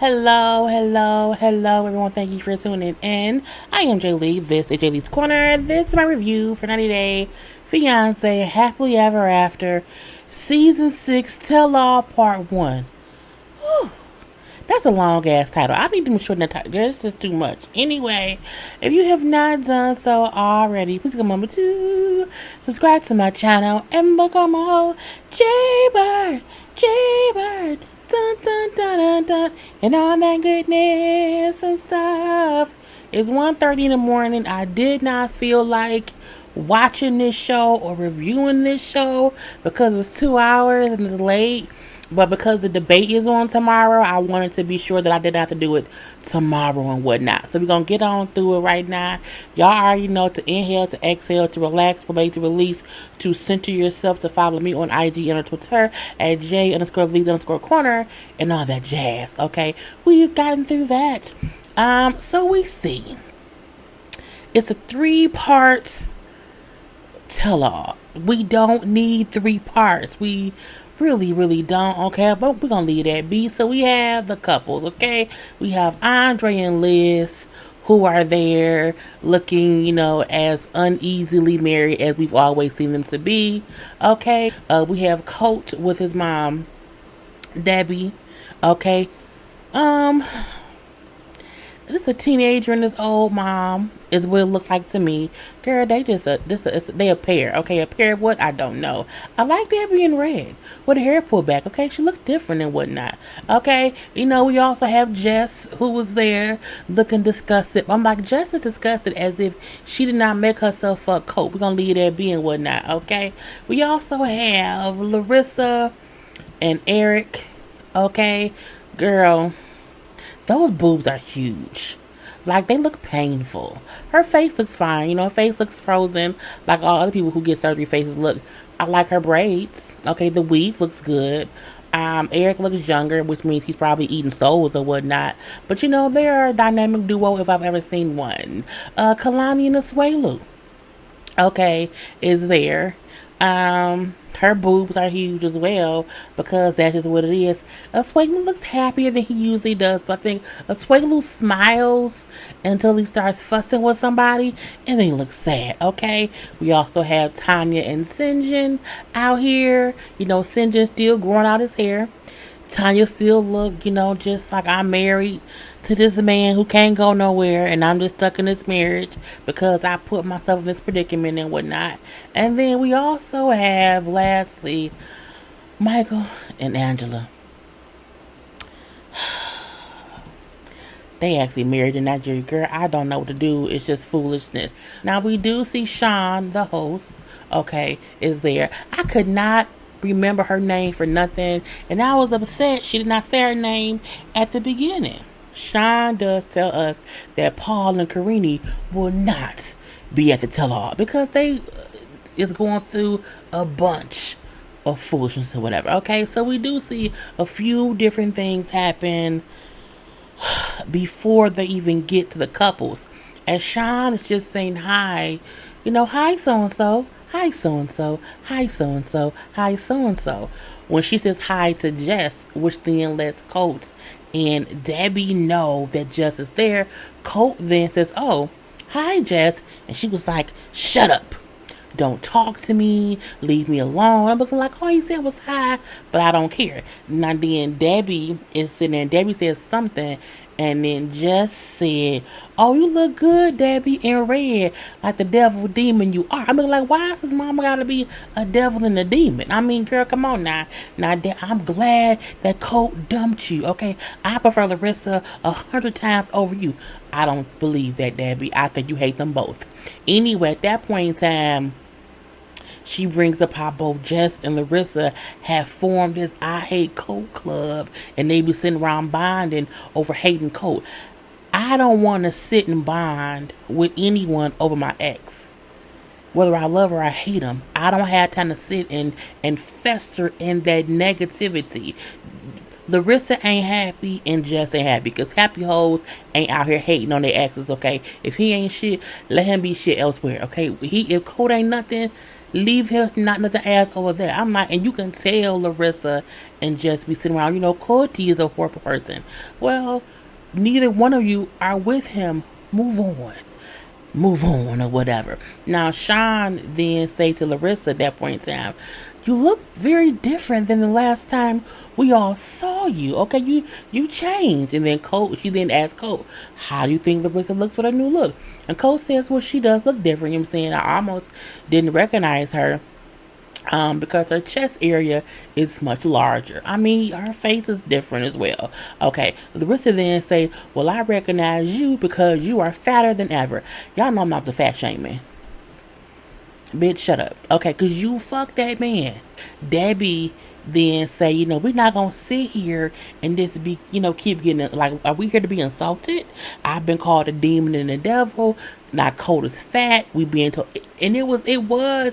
Hello, everyone. Thank you for tuning in. I am JayLee. This is JLeesCorner. This is my review for 90 Day Fiance Happily Ever After Season 6 Tell All Part 1. Whew. That's a long ass title. I need to shorten that title. This is too much. Anyway, if you have not done so already, please remember to subscribe to my channel and become a whole JayBird. Dun, dun, dun, dun, dun, and all that goodness and stuff. It's 1:30 in the morning. I did not feel like watching this show or reviewing this show because it's 2 hours and it's late. But because the debate is on tomorrow, I wanted to be sure that I didn't have to do it tomorrow and whatnot. So we're going to get on through it right now. Y'all already know to inhale, to exhale, to relax, relate, to release, to center yourself, to follow me on IG and on Twitter at J_Lees_Corner and all that jazz. Okay, we've gotten through that. So we see. It's a 3-part tell-all. We don't need 3 parts. We really don't, okay, but we're gonna leave that be. So we have the couples, okay, we have Andre and Liz, who are there looking, as uneasily married as we've always seen them to be. Okay, we have Colt with his mom Debbie. Okay, just a teenager and this old mom is what it looks like to me. Girl, they they a pair. Okay, a pair of what? I don't know. I like Debbie in red with her hair pulled back. Okay, she looks different and whatnot. Okay, we also have Jess who was there looking disgusted. I'm like, Jess is disgusted as if she did not make herself a coat. We're gonna leave that be and whatnot. Okay, we also have Larissa and Eric. Okay, girl. Those boobs are huge. Like, they look painful. Her face looks fine. Her face looks frozen. Like all other people who get surgery faces look. I like her braids. Okay, the weave looks good. Eric looks younger, which means he's probably eating souls or whatnot. But, they're a dynamic duo if I've ever seen one. Kalani and Asuelu, okay, is there. Her boobs are huge as well because that's just what it is. Asuelu looks happier than he usually does, but I think Asuelu smiles until he starts fussing with somebody and then he looks sad, okay? We also have Tanya and Sinjin out here. Sinjin still growing out his hair. Tanya still look, just like I'm married to this man who can't go nowhere and I'm just stuck in this marriage because I put myself in this predicament and whatnot. And then we also have, lastly, Michael and Angela. They actually married in Nigeria. Girl, I don't know what to do. It's just foolishness. Now, we do see Sean, the host, okay, is there. I could not remember her name for nothing, and I was upset she did not say her name at the beginning. Sean does tell us that Paul and Karini will not be at the tell-all because they is going through a bunch of foolishness or whatever. Okay, so we do see a few different things happen before they even get to the couples. And Sean is just saying hi, hi so-and-so, hi so-and-so, hi so-and-so, hi so-and-so. When she says hi to Jess, which then lets Colt and Debbie know that Jess is there, Colt then says, oh, hi Jess. And she was like, shut up. Don't talk to me. Leave me alone. I'm looking like, all he said was hi, but I don't care. Now then Debbie is sitting there and Debbie says something. And then Jess said, oh, you look good, Debbie, in red, like the devil demon you are. I'm like, why is his mama gotta be a devil and a demon? I mean, girl, come on now. Now, I'm glad that Colt dumped you, okay? I prefer Larissa 100 times over you. I don't believe that, Debbie. I think you hate them both. Anyway, at that point in time, she brings up how both Jess and Larissa have formed this I Hate Colt club and they be sitting around bonding over hating Colt. I don't want to sit and bond with anyone over my ex. Whether I love or I hate him, I don't have time to sit and fester in that negativity. Larissa ain't happy and Jess ain't happy because happy hoes ain't out here hating on their exes, okay? If he ain't shit, let him be shit elsewhere, okay? If Colt ain't nothing, Leave him not nothing ass over there. I'm like, and you can tell Larissa and just be sitting around, Coty is a horrible person. Well, neither one of you are with him. Move on or whatever. Now Sean then say to Larissa at that point in time, you look very different than the last time we all saw you. Okay, you've changed. And then she then asked Colt, how do you think Larissa looks with her new look? And Colt says, well, she does look different. You know what I'm saying? I almost didn't recognize her. Because her chest area is much larger. I mean, her face is different as well. Okay, Larissa then say, well, I recognize you because you are fatter than ever. Y'all know I'm not the fat shaming. Bitch, shut up. Okay, because you fucked that man. Debbie then say, we're not going to sit here and just be, keep getting, like, are we here to be insulted? I've been called a demon and a devil. Not cold as fat. We being told, and it was,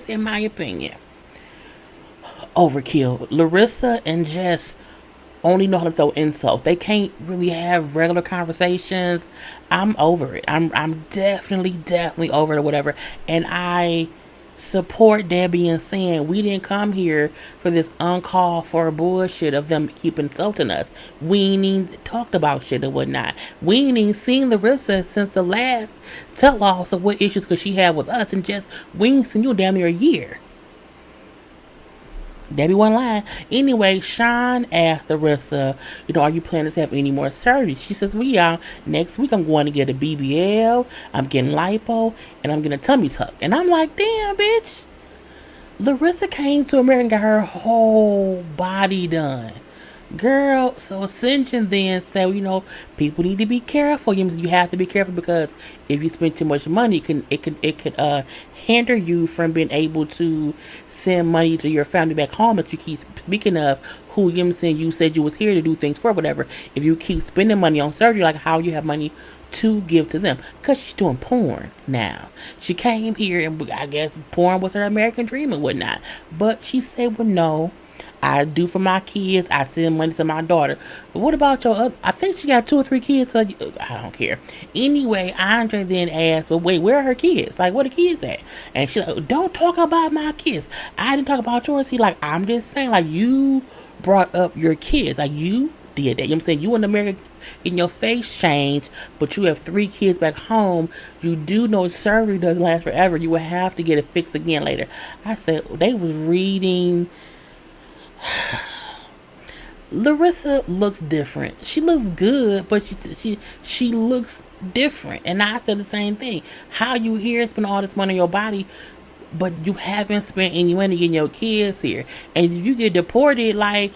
in my opinion, overkill. Larissa and Jess only know how to throw insults. They can't really have regular conversations. I'm over it. I'm definitely over it or whatever. And I support Debbie in saying we didn't come here for this uncalled for bullshit of them keep insulting us. We ain't even talked about shit or whatnot. We ain't even seen Larissa since the last tell-offs of what issues could she have with us, and just we ain't seen you damn near a year. Debbie wasn't lying. Anyway, Sean asked Larissa, are you planning to have any more surgery? She says, well, yeah, next week I'm going to get a BBL, I'm getting lipo, and I'm getting a tummy tuck. And I'm like, damn, bitch. Larissa came to America and got her whole body done. Girl, so Sinjin then said, people need to be careful. You have to be careful because if you spend too much money, it could hinder you from being able to send money to your family back home that you keep speaking of, who you said you was here to do things for, whatever. If you keep spending money on surgery, like how you have money to give to them, because she's doing porn now. She came here and I guess porn was her American dream and whatnot. But she said, well, no. I do for my kids. I send money to my daughter. But what about your other? I think she got 2 or 3 kids. So I don't care. Anyway, Andre then asked, well, wait, where are her kids? Like, where the kids at? And she's like, don't talk about my kids. I didn't talk about yours. He like, I'm just saying, like, you brought up your kids. Like, you did that. You know what I'm saying? You in America, in your face changed, but you have 3 kids back home. You do know surgery doesn't last forever. You will have to get it fixed again later. I said, they was reading. Larissa looks different. She looks good, but she looks different. And I said the same thing. How you here spend all this money on your body, but you haven't spent any money getting your kids here, and you get deported like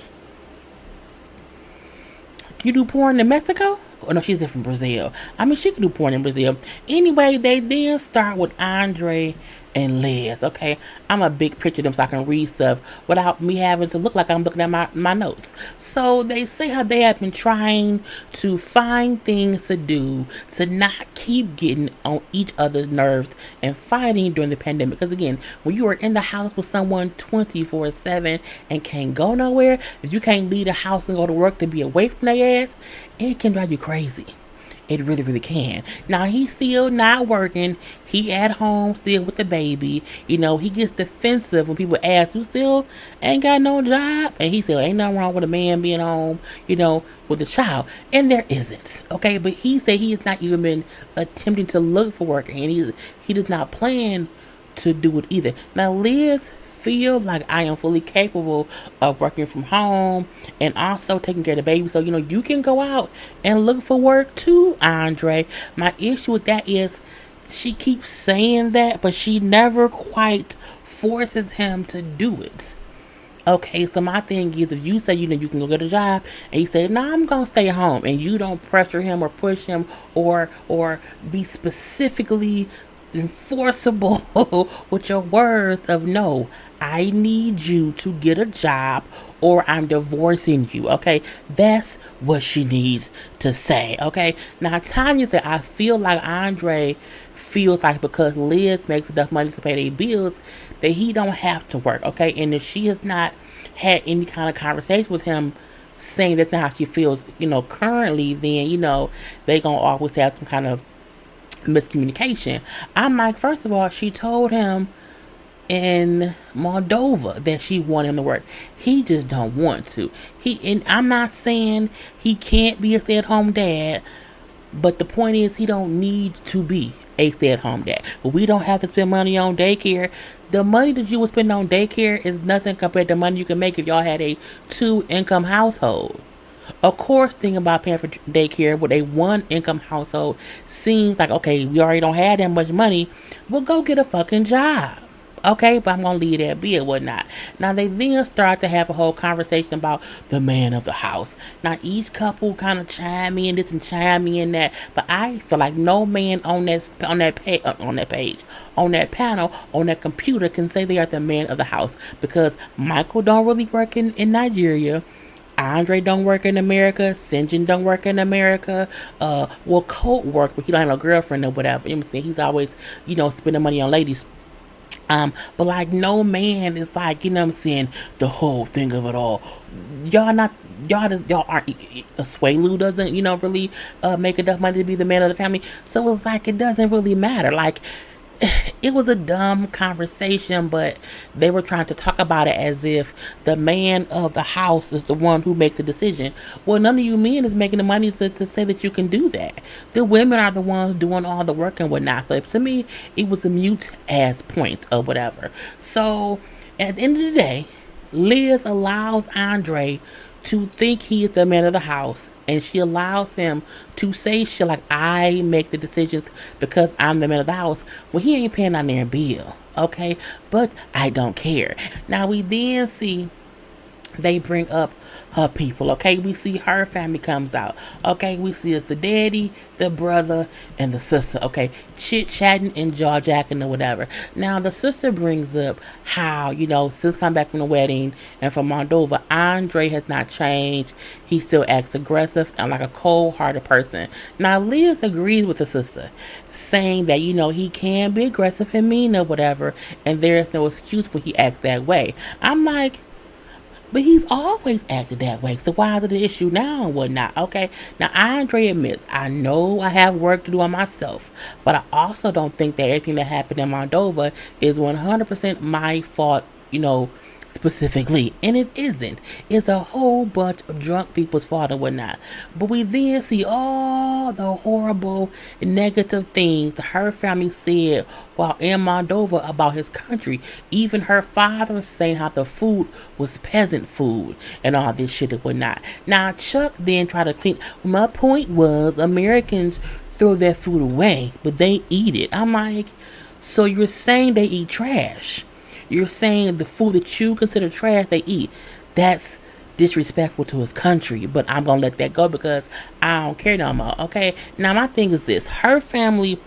you do porn in Mexico? Oh no, she's from Brazil. I mean, she can do porn in Brazil. Anyway, they then start with Andre and Liz. Okay, I'm a big picture them so I can read stuff without me having to look like I'm looking at my notes. So they say how they have been trying to find things to do to not keep getting on each other's nerves and fighting during the pandemic. Because again, when you are in the house with someone 24/7 and can't go nowhere, if you can't leave the house and go to work to be away from their ass, it can drive you crazy. It really, really can. Now, he's still not working. He at home still with the baby. He gets defensive when people ask, you still ain't got no job? And he said, ain't nothing wrong with a man being home, with a child. And there isn't. Okay, but he said he has not even been attempting to look for work. And he does not plan to do it either. Now, Liz feel like I am fully capable of working from home and also taking care of the baby. So, you can go out and look for work too, Andre. My issue with that is she keeps saying that, but she never quite forces him to do it. Okay, so my thing is, if you say, you can go get a job, and he says, no, I'm going to stay home, and you don't pressure him or push him or be specifically enforceable with your words of no, I need you to get a job or I'm divorcing you. Okay, that's what she needs to say. Okay, now Tanya said, I feel like Andre feels like because Liz makes enough money to pay their bills that he don't have to work. Okay, and if she has not had any kind of conversation with him saying that's not how she feels currently, then they gonna always have some kind of miscommunication. I'm like, first of all, she told him in Moldova that she wanted him to work. He just don't want to. And I'm not saying he can't be a stay-at-home dad, but the point is he don't need to be a stay-at-home dad. But we don't have to spend money on daycare. The money that you would spend on daycare is nothing compared to money you can make if y'all had a 2-income household. Of course, thinking about paying for daycare with a 1-income household seems like, okay, we already don't have that much money. Well, go get a fucking job. Okay, but I'm going to leave that be or whatnot. Now, they then start to have a whole conversation about the man of the house. Now, each couple kind of chime in this and chime in that. But I feel like no man on that panel, on that computer can say they are the man of the house. Because Michael don't really work in Nigeria. Andre don't work in America. Sinjin don't work in America. Colt work, but he don't have no girlfriend or whatever. You know what I'm saying? He's always, spending money on ladies. But like no man is like, you know what I'm saying, the whole thing of it all. Y'all aren't, Swaylu doesn't, really make enough money to be the man of the family. So it's like, it doesn't really matter. Like, it was a dumb conversation, but they were trying to talk about it as if the man of the house is the one who makes the decision. Well, none of you men is making the money to say that you can do that. The women are the ones doing all the work and whatnot. So to me, it was a mute ass point or whatever. So at the end of the day, Liz allows Andre to think he is the man of the house, and she allows him to say shit like, I make the decisions because I'm the man of the house. Well, he ain't paying on their bill, okay? But I don't care. Now we then see they bring up her people, okay? We see her family comes out, okay? We see it's the daddy, the brother, and the sister, okay? Chit-chatting and jaw-jacking or whatever. Now, the sister brings up how, since come back from the wedding and from Moldova, Andre has not changed. He still acts aggressive and like a cold-hearted person. Now, Liz agrees with the sister, saying that, he can be aggressive and mean or whatever, and there's no excuse when he acts that way. I'm like, but he's always acted that way. So why is it an issue now and whatnot? Okay. Now, Andre admits, I know I have work to do on myself. But I also don't think that everything that happened in Moldova is 100% my fault, specifically. And it isn't. It's a whole bunch of drunk people's fault and whatnot. But we then see all the horrible negative things that her family said while in Moldova about his country. Even her father saying how the food was peasant food and all this shit and whatnot. Now Chuck then tried to clean. My point was Americans throw their food away, but they eat it. I'm like, so you're saying they eat trash? You're saying the food that you consider trash, they eat. That's disrespectful to his country. But I'm going to let that go because I don't care no more. Okay? Now, my thing is this. Her family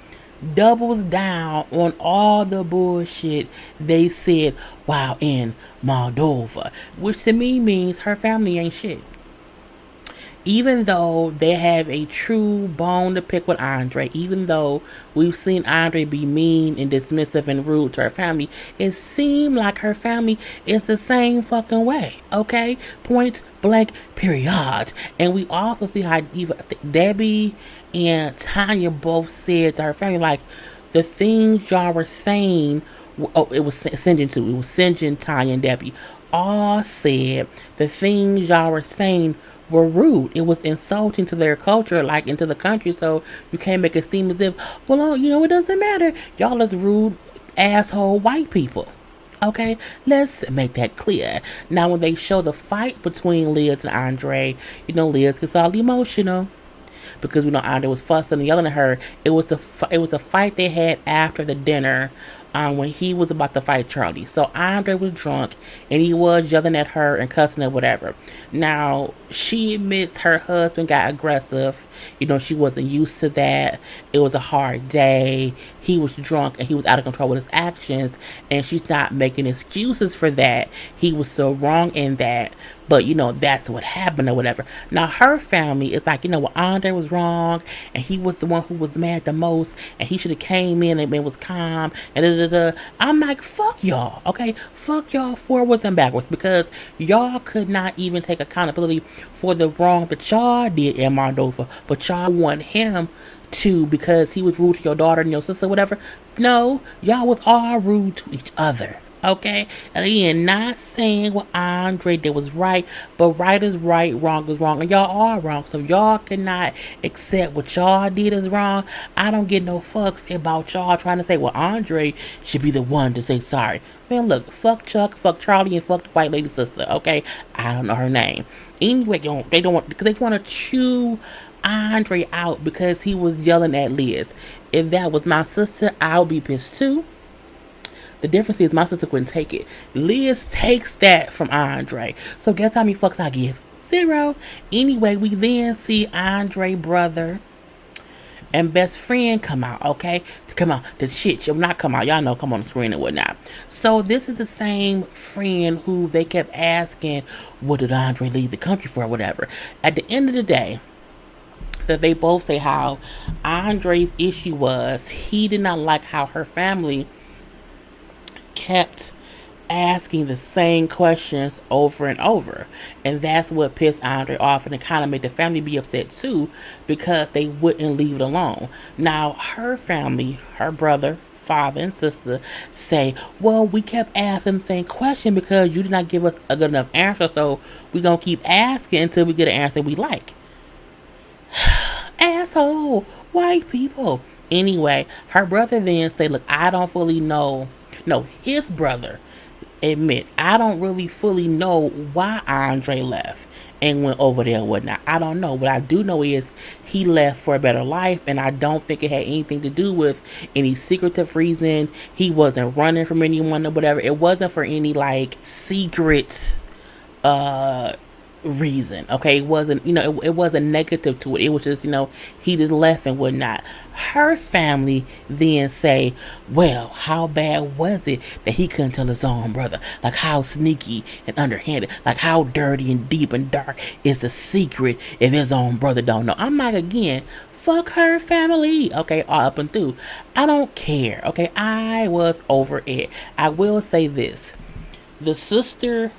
doubles down on all the bullshit they said while in Moldova. Which to me means her family ain't shit. Even though they have a true bone to pick with Andre, even though we've seen Andre be mean and dismissive and rude to her family, it seemed like her family is the same fucking way, okay? Point blank, period. And we also see how even Debbie and Tanya both said to her family, like, the things y'all were saying, it was Sinjin too, it was Sinjin, Tanya, and Debbie, all said the things y'all were saying were rude. It was insulting to their culture, like into the country. So you can't make it seem as if, well, it doesn't matter. Y'all is rude, asshole white people. Okay, let's make that clear. Now, when they show the fight between Liz and Andre, Liz gets all emotional because Andre was fussing and yelling at her. It was the fight they had after the dinner. When he was about to fight Charlie. So Andre was drunk and he was yelling at her and cussing or whatever. Now, she admits her husband got aggressive. She wasn't used to that. It was a hard day. He was drunk and he was out of control with his actions. And she's not making excuses for that. He was so wrong in that. But, that's what happened or whatever. Now, her family is like, Andre was wrong and he was the one who was mad the most and he should have came in and was calm and I'm like, fuck y'all, okay? Fuck y'all forwards and backwards because y'all could not even take accountability for the wrong that y'all did in Moldova, but y'all want him to because he was rude to your daughter and your sister, whatever. No, y'all was all rude to each other. Okay? And again, not saying what Andre did was right, but right is right, wrong is wrong, and y'all are wrong. So if y'all cannot accept what y'all did is wrong, I don't get no fucks about y'all trying to say, well, Andre should be the one to say sorry. Man, look, fuck Chuck, fuck Charlie, and fuck the white lady sister, okay? I don't know her name. Anyway, they don't want, because they want to chew Andre out because he was yelling at Liz. If that was my sister, I would be pissed too. The difference is my sister couldn't take it. Liz takes that from Andre. So guess how many fucks I give? 0. Anyway, we then see Andre brother and best friend come out, okay? Come on, the shit should not come out. Y'all know, come on the screen and whatnot. So this is the same friend who they kept asking, what did Andre leave the country for or whatever. At the end of the day, that they both say how Andre's issue was he did not like how her family kept asking the same questions over and over, and that's what pissed Andre off, and it kind of made the family be upset too because they wouldn't leave it alone. Now her family, her brother, father, and sister say, well, we kept asking the same question because you did not give us a good enough answer, so we're gonna keep asking until we get an answer we like. Asshole, white people. Anyway, her brother then say, look, I don't fully know. No, his brother admit, I don't really fully know why Andre left and went over there and whatnot. I don't know. What I do know is he left for a better life, and I don't think it had anything to do with any secretive reason. He wasn't running from anyone or whatever. It wasn't for any like secret reason, okay? It wasn't, it wasn't negative to it. It was just, he just left and whatnot. Her family then say, well, how bad was it that he couldn't tell his own brother? Like, how sneaky and underhanded, like how dirty and deep and dark is the secret if his own brother don't know? I'm like, again, fuck her family, okay, all up and through. I don't care, okay? I was over it. I will say this. The sister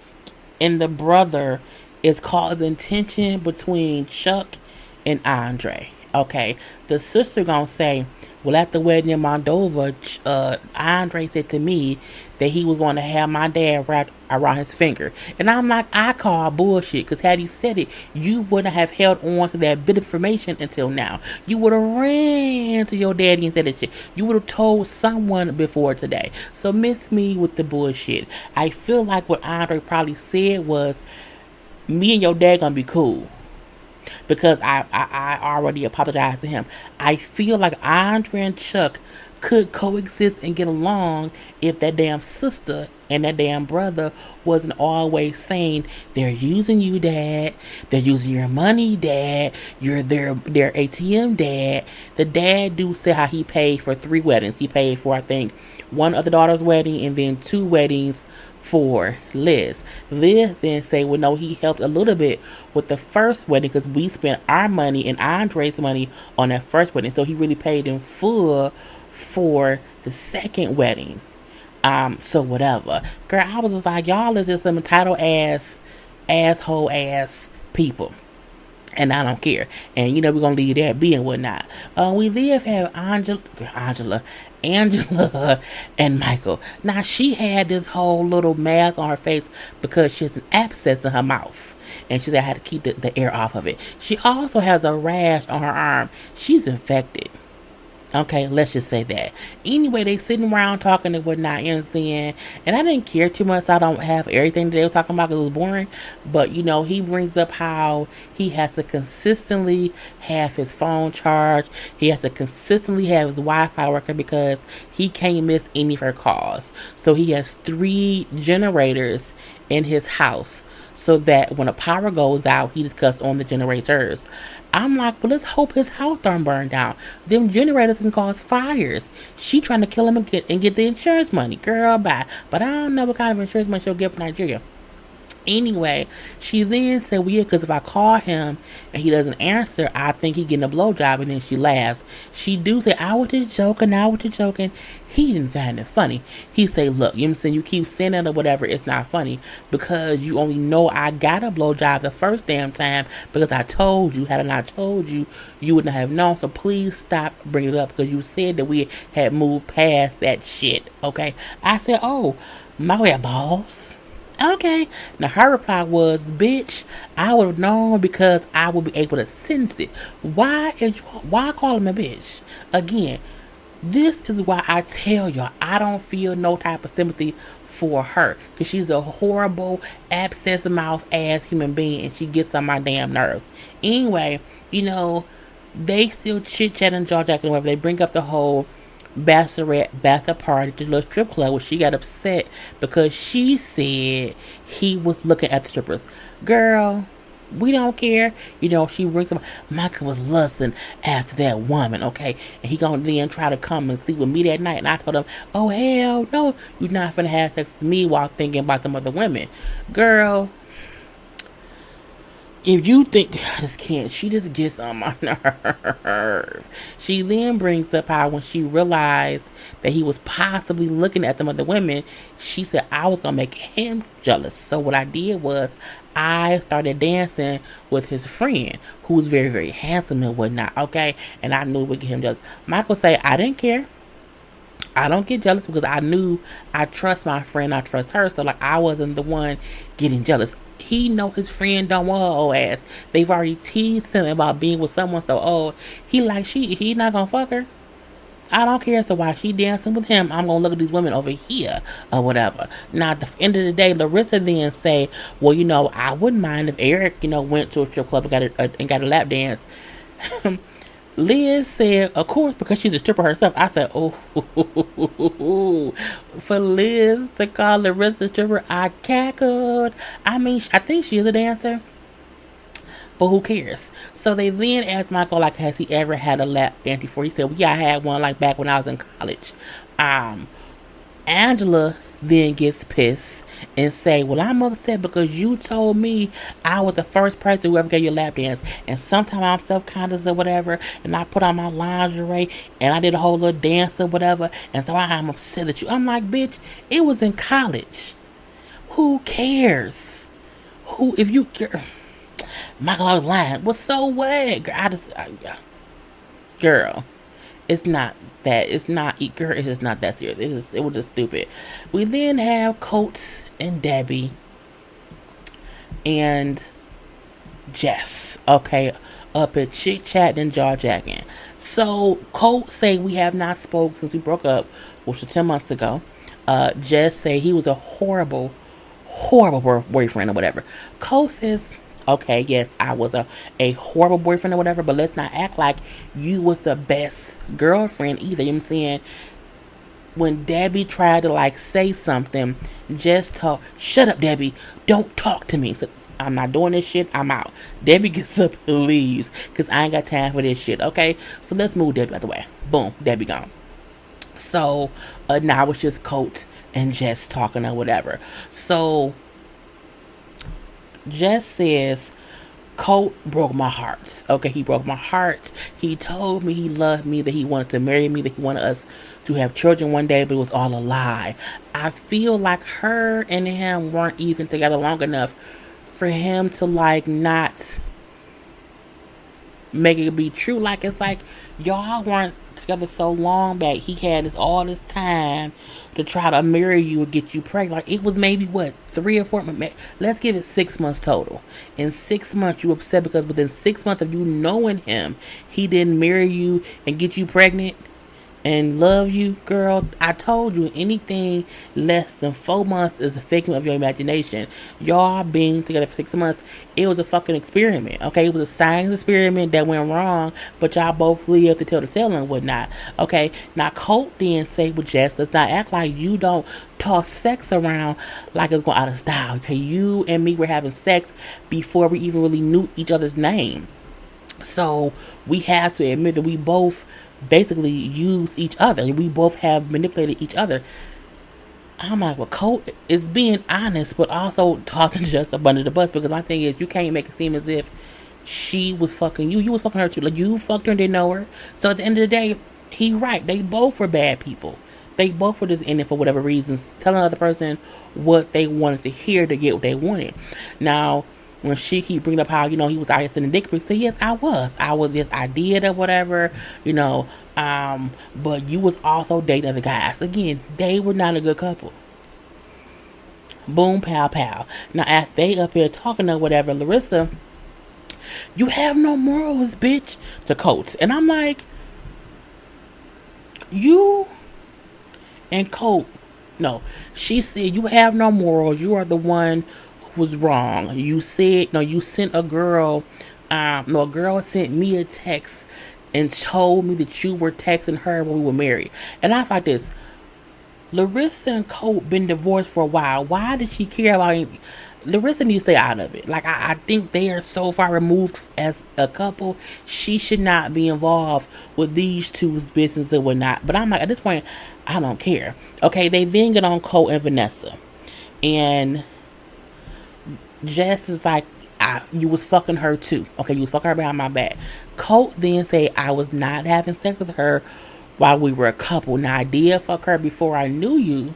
and the brother is causing tension between Chuck and Andre. Okay, the sister gonna say, well, at the wedding in Moldova, Andre said to me that he was going to have my dad wrapped around his finger. And I'm like, I call bullshit, because had he said it, you wouldn't have held on to that bit of information until now. You would have ran to your daddy and said that shit. You would have told someone before today. So miss me with the bullshit. I feel like what Andre probably said was, me and your dad gonna be cool, because I already apologized to him. I feel like Andre and Chuck could coexist and get along if that damn sister and that damn brother wasn't always saying, they're using you, dad, they're using your money, dad, you're their ATM, dad. The dad do say how he paid for 3 weddings. He paid for, I think, one other daughter's wedding and then 2 weddings for Liz. Liz then say, well, no, he helped a little bit with the first wedding because we spent our money and Andre's money on that first wedding. So he really paid in full for the second wedding. So whatever. Girl, I was just like, y'all is just some entitled asshole ass people. And I don't care. And we're gonna leave that be and whatnot. We then have Angela and Michael. Now she had this whole little mask on her face because she has an abscess in her mouth. And she said I had to keep the air off of it. She also has a rash on her arm. She's infected. Okay, let's just say that. Anyway, they sitting around talking and whatnot, and saying, and I didn't care too much. So I don't have everything that they were talking about because it was boring. But, he brings up how he has to consistently have his phone charged. He has to consistently have his Wi-Fi working because he can't miss any of her calls. So he has 3 generators in his house, so that when a power goes out, he just cuts on the generators. I'm like, well, let's hope his house don't burn down. Them generators can cause fires. She trying to kill him and get the insurance money. Girl, bye. But I don't know what kind of insurance money she'll get from Nigeria. Anyway, she then said, well, yeah, because if I call him and he doesn't answer, I think he's getting a blowjob. And then she laughs. She do say, I was just joking. He didn't find it funny. He say, look, you keep saying that or whatever, it's not funny because you only know I got a blowjob the first damn time because I told you. Had I not told you, you would not have known. So please stop bringing it up because you said that we had moved past that shit, okay? I said, oh, My way, boss. Okay. Now her reply was, "Bitch, I would have known because I would be able to sense it. Why call him a bitch?" Again, this is why I tell y'all I don't feel no type of sympathy for her, because she's a horrible, abscess mouth ass human being, and she gets on my damn nerves. Anyway, they still chit chatting, jaw jacking, whatever. They bring up the whole bachelor party to the little strip club, where she got upset because she said he was looking at the strippers. Girl, we don't care. She brings up, Michael was lusting after that woman, okay? And he gonna then try to come and sleep with me that night. And I told him, oh, hell no, you're not finna have sex with me while thinking about them other women. Girl, if you think, I just can't, she just gets on my nerve. She then brings up how when she realized that he was possibly looking at them other women, she said, I was going to make him jealous. So what I did was I started dancing with his friend, who was very, very handsome and whatnot, okay? And I knew it would get him jealous. Michael say, I didn't care. I don't get jealous because I knew I trust my friend, I trust her. So like I wasn't the one getting jealous. He know his friend don't want her old ass. They've already teased him about being with someone so old. He not gonna fuck her. I don't care. So while she dancing with him, I'm gonna look at these women over here or whatever. Now at the end of the day, Larissa then say, well, I wouldn't mind if Eric, went to a strip club and got a lap dance. Liz said, of course, because she's a stripper herself. I said, oh, for Liz to call Larissa a stripper, I cackled. I mean, I think she is a dancer, but who cares? So they then asked Michael, like, has he ever had a lap dance before? He said, well, yeah, I had one, like, back when I was in college. Angela then gets pissed and say, well, I'm upset because you told me I was the first person who ever gave you a lap dance, and sometimes I'm self-conscious or whatever, and I put on my lingerie and I did a whole little dance or whatever, and so I'm upset at you. I'm like, bitch, it was in college. Who cares? If you care? Michael, I was lying. Well, so what? Girl, it's not that. It's not. Girl, it is not that serious. It was just stupid. We then have Coates and Debbie and Jess. Okay, up at chit chat and jaw jacking. So Coates say we have not spoke since we broke up, which was 10 months ago. Jess say he was a horrible boyfriend or whatever. Coates says, okay, yes, I was a horrible boyfriend or whatever, but let's not act like you was the best girlfriend either. You know what I'm saying? When Debbie tried to say something, just talk. Shut up, Debbie. Don't talk to me. So I'm not doing this shit. I'm out. Debbie gets up and leaves because I ain't got time for this shit. Okay, so let's move Debbie out the way. Boom, Debbie gone. So now it's just Coates and Jess talking or whatever. So Jess says, Colt broke my heart. Okay, he broke my heart. He told me he loved me, that he wanted to marry me, that he wanted us to have children one day, but it was all a lie. I feel like her and him weren't even together long enough for him to not make it be true. It's like y'all weren't together so long back. He had all this time to try to marry you or get you pregnant. It was maybe 3 or 4 months. Let's give it 6 months total. In 6 months, you upset because within 6 months of you knowing him, he didn't marry you and get you pregnant and love you. Girl, I told you, anything less than 4 months is a figment of your imagination. Y'all being together for 6 months, it was a fucking experiment, okay? It was a science experiment that went wrong, but y'all both lived to tell the tale and whatnot, okay? Now, Colt then say with Jess, let's not act like you don't toss sex around like it's going out of style, okay? You and me were having sex before we even really knew each other's name. So we have to admit that we both basically use each other. We both have manipulated each other. I'm like, well, Colt is being honest, but also tossing just up under the bus, because my thing is, you can't make it seem as if she was fucking you. You was fucking her too. You fucked her and didn't know her. So at the end of the day, he right. They both were bad people. They both were just in it for whatever reasons, telling the other person what they wanted to hear to get what they wanted. Now, when she keep bringing up how, he was out here sending dick pics, say, yes, I was. Yes, I did or whatever, but you was also dating other guys. Again, they were not a good couple. Boom, pow, pow. Now, after they up here talking or whatever, Larissa, you have no morals, bitch, to Coates. And I'm like, you and Colt, no. She said, you have no morals. You are the one who was wrong. You said, no, you sent a girl, no, a girl sent me a text and told me that you were texting her when we were married. And I was like this, Larissa and Colt been divorced for a while. Why did she care about anything? Larissa needs to stay out of it. Like, I think they are so far removed as a couple. She should not be involved with these two's business and whatnot. But I'm like, at this point, I don't care. Okay, they then get on Colt and Vanessa. And Jess is like, you was fucking her too. Okay, you was fucking her behind my back. Colt then said, I was not having sex with her while we were a couple. Now, I did fuck her before I knew you.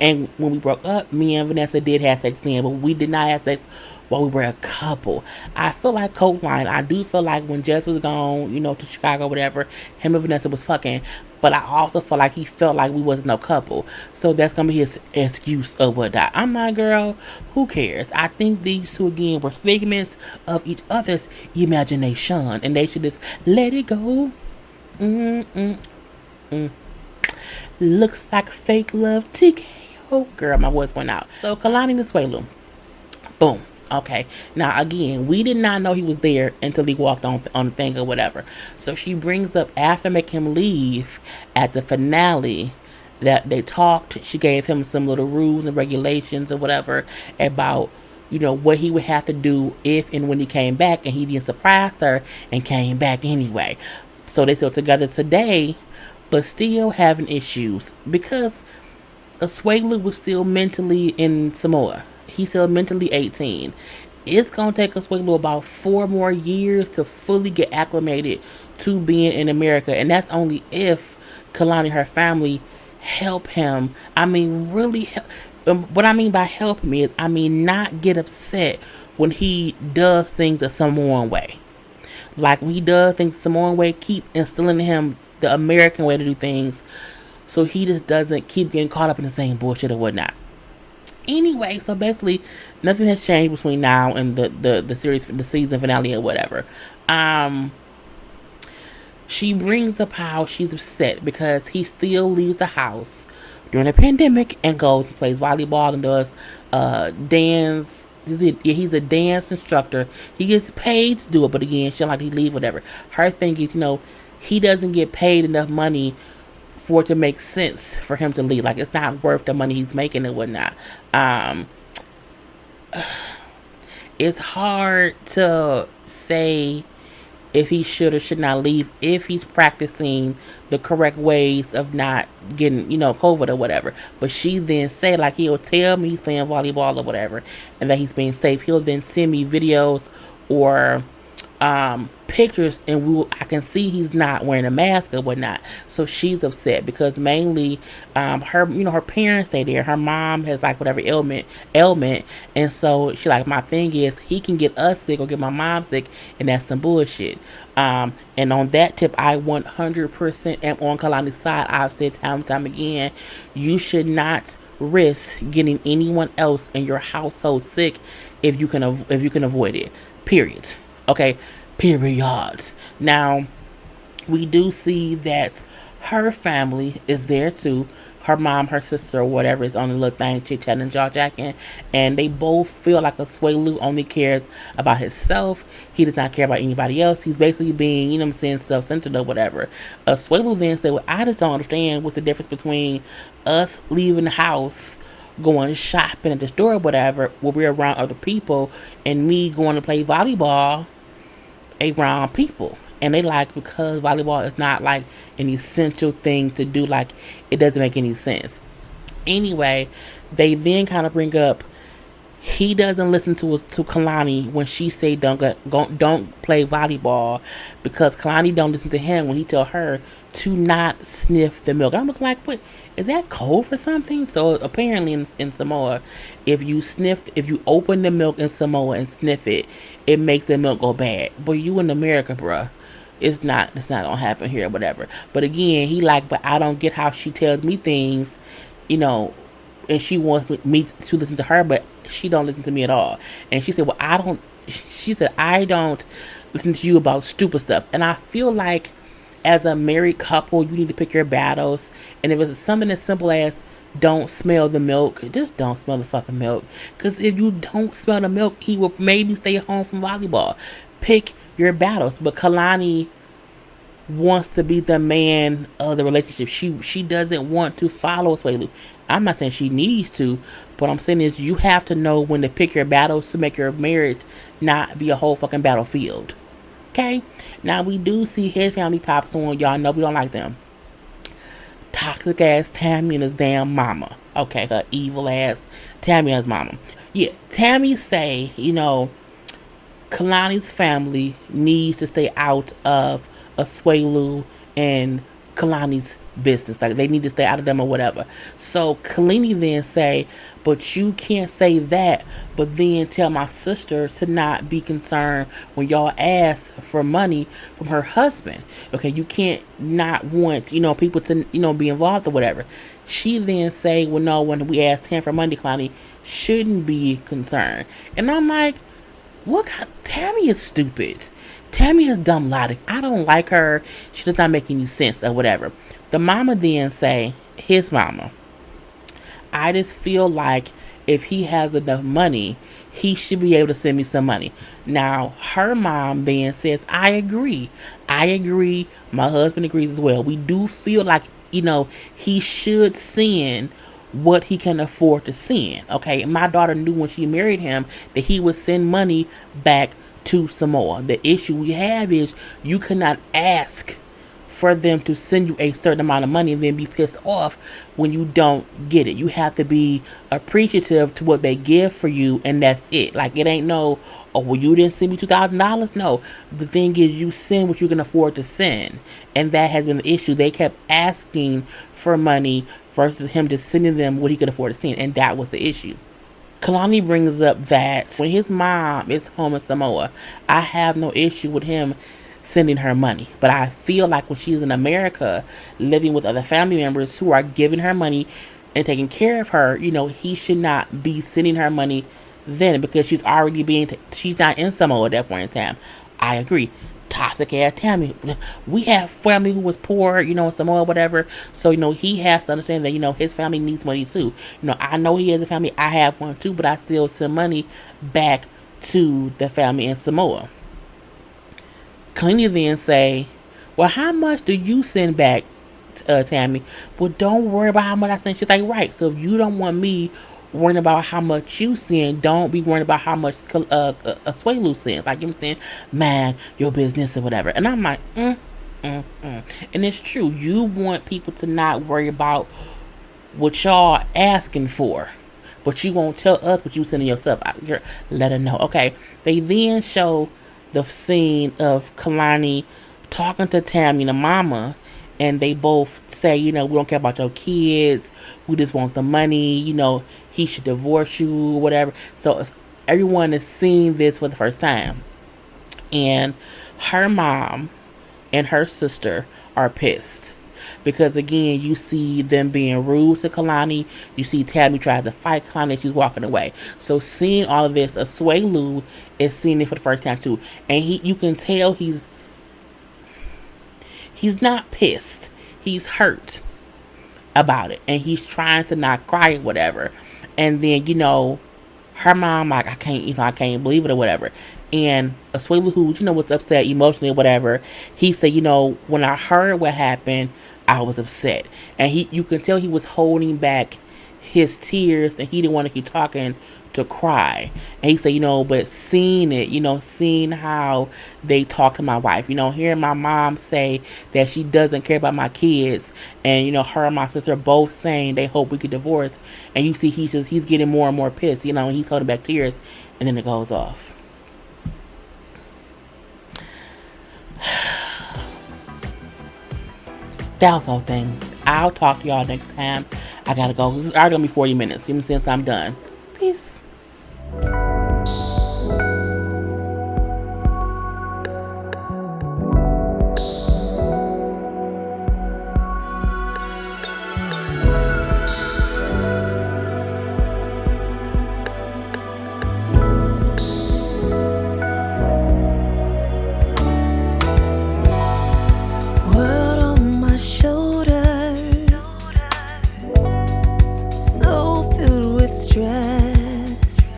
And when we broke up, me and Vanessa did have sex then, but we did not have sex while we were a couple. I feel like Colt line. I do feel like when Jess was gone, to Chicago, whatever, him and Vanessa was fucking. But I also feel like he felt like we wasn't no couple. So that's going to be his excuse or whatnot. I'm like, girl, who cares? I think these two, again, were figments of each other's imagination. And they should just let it go. Looks like fake love TK. Oh, girl, my voice went out. So, Kalani and Swelu. Boom. Okay. Now, again, we did not know he was there until he walked on the thing or whatever. So, she brings up, after making him leave at the finale, that they talked. She gave him some little rules and regulations or whatever about, what he would have to do if and when he came back. And he didn't surprise her and came back anyway. So, they still together today, but still having issues because Swelu was still mentally in Samoa. He's still mentally 18. It's going to take Swelu about 4 more years to fully get acclimated to being in America. And that's only if Kalani and her family help him. I mean, really help. What I mean by help him is, not get upset when he does things a Samoan way. Like, when he does things a Samoan way, keep instilling in him the American way to do things, so he just doesn't keep getting caught up in the same bullshit or whatnot. Anyway, so basically, nothing has changed between now and the series, the season finale or whatever. She brings up how she's upset because he still leaves the house during the pandemic and goes and plays volleyball and does dance. He's a dance instructor. He gets paid to do it, but again, she don't like to leave, whatever. Her thing is, he doesn't get paid enough money for it to make sense for him to leave. Like, it's not worth the money he's making and whatnot. It's hard to say if he should or should not leave if he's practicing the correct ways of not getting, COVID or whatever. But she then said, like, he'll tell me he's playing volleyball or whatever and that he's being safe. He'll then send me videos or pictures, and I can see he's not wearing a mask or whatnot. So she's upset because mainly her parents stay there. Her mom has like whatever ailment, and so she like, my thing is he can get us sick or get my mom sick, and that's some bullshit. And on that tip, I 100% am on Kalani's side. I've said time and time again, you should not risk getting anyone else in your household sick if you can avoid it. Period. Okay, periods. Now, we do see that her family is there too. Her mom, her sister, or whatever is on the little thing, chit-chatting and jaw-jacking. And they both feel like a Swelu only cares about himself. He does not care about anybody else. He's basically being, self-centered or whatever. Swelu then said, well, I just don't understand what's the difference between us leaving the house, going shopping at the store or whatever, where we're around other people, and me going to play volleyball around people. And they like, because volleyball is not like an essential thing to do, like, it doesn't make any sense. Anyway, they then kind of bring up, he doesn't listen to Kalani when she say don't play volleyball, because Kalani don't listen to him when he tell her to not sniff the milk. I'm looking like, what, is that code for something? So apparently in Samoa, if you open the milk in Samoa and sniff it, it makes the milk go bad. But you in America, bruh, it's not gonna happen here or whatever. But again, he like, but I don't get how she tells me things, and she wants me to listen to her, but she don't listen to me at all. And she said, well, she said, I don't listen to you about stupid stuff. And I feel like as a married couple, you need to pick your battles. And if it's something as simple as don't smell the milk, just don't smell the fucking milk. Because if you don't smell the milk, he will maybe stay home from volleyball. Pick your battles. But Kalani wants to be the man of the relationship. She doesn't want to follow Swelu. I'm not saying she needs to, but I'm saying is you have to know when to pick your battles to make your marriage not be a whole fucking battlefield. Okay? Now we do see his family pops on. Y'all know we don't like them. Toxic ass Tammy and his damn mama. Okay, her evil ass Tammy and his mama. Yeah, Tammy say, Kalani's family needs to stay out of Asuelu and Kalani's business. Like, they need to stay out of them or whatever. So Kalani then say, but you can't say that, but then tell my sister to not be concerned when y'all ask for money from her husband. Okay, you can't not want, people to, be involved or whatever. She then say, well, no, when we ask him for money, Kalani shouldn't be concerned. And I'm like, what? Tammy is stupid. Tammy is dumb logic. I don't like her. She does not make any sense or whatever. The mama then say, his mama, I just feel like if he has enough money, he should be able to send me some money. Now, her mom then says, I agree. My husband agrees as well. We do feel like, he should send what he can afford to send. Okay, my daughter knew when she married him that he would send money back to Samoa. The issue we have is you cannot ask for them to send you a certain amount of money and then be pissed off when you don't get it. You have to be appreciative to what they give for you, and that's it. Like, it ain't no, oh, well, you didn't send me $2,000. No, the thing is, you send what you can afford to send, and that has been the issue. They kept asking for money versus him just sending them what he could afford to send, and that was the issue. Kalani brings up that when his mom is home in Samoa, I have no issue with him sending her money. But I feel like when she's in America, living with other family members who are giving her money and taking care of her, he should not be sending her money then, because she's already she's not in Samoa at that point in time. I agree. Toxic ass Tammy. We have family who was poor, in Samoa, whatever. So, he has to understand that, his family needs money too. I know he has a family. I have one too, but I still send money back to the family in Samoa. Kalani then say, well, how much do you send back, Tammy? Well, don't worry about how much I send. She's like, right. So if you don't want me worrying about how much you send, don't be worrying about how much Swelu sends. Like, you're saying, man, your business or whatever. And I'm like, And it's true. You want people to not worry about what y'all asking for, but you won't tell us what you sending yourself. Let her know. Okay. They then show the scene of Kalani talking to Tammy, the mama, and they both say, we don't care about your kids. We just want the money. He should divorce you, whatever. So everyone is seeing this for the first time. And her mom and her sister are pissed. Because, again, you see them being rude to Kalani. You see Tammy try to fight Kalani. She's walking away. So, seeing all of this, Asuelu is seeing it for the first time, too. And you can tell he's not pissed. He's hurt about it. And he's trying to not cry or whatever. And then, her mom, like, I can't believe it or whatever. And Asuelu, who, was upset emotionally or whatever, he said, when I heard what happened, I was upset. And you can tell he was holding back his tears and he didn't want to keep talking to cry. And he said, but seeing it, seeing how they talk to my wife, hearing my mom say that she doesn't care about my kids, and, her and my sister both saying they hope we could divorce. And you see he's getting more and more pissed, and he's holding back tears, and then it goes off. That was the whole thing. I'll talk to y'all next time. I gotta go. This is already gonna be 40 minutes. Since I'm done. Peace.